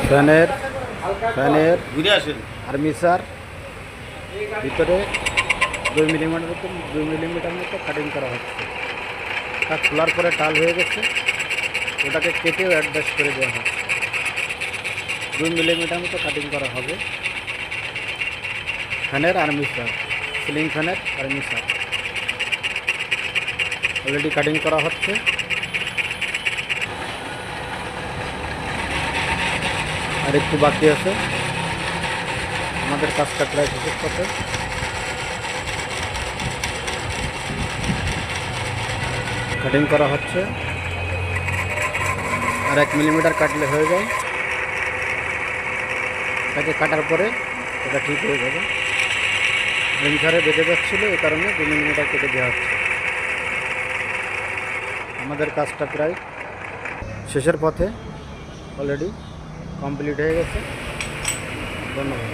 ফ্যানের ঘুরে আসেন। আর্মিসার ভিতরে 2 মিলিমিটার মতো কাটিং করা হচ্ছে। তা খোলার পরে টাল হয়ে গেছে, ওটাকে কেটেও অ্যাডজাস্ট করে দেওয়া হচ্ছে। 2 মিলিমিটার মতো কাটিং করা হবে ফ্যানের আর্মিসার, সিলিং ফ্যানের আর্মিসার। অলরেডি কাটিং করা হচ্ছে। আর একটু বাকি আছে, আমাদের কাজটা প্রায় শেষের পথে। কাটিং করা হচ্ছে, আর 1 মিলিমিটার কাটলে হয়ে যায়। তাকে কাটার পরে এটা ঠিক হয়ে যাবে। রিংসারে বেঁধে যাচ্ছিলো, এই কারণে 2 মিলিমিটার কেটে দেওয়া হচ্ছে। আমাদের কাজটা প্রায় শেষের পথে, অলরেডি কমপ্লিট হয়ে গেছে। ধন্যবাদ।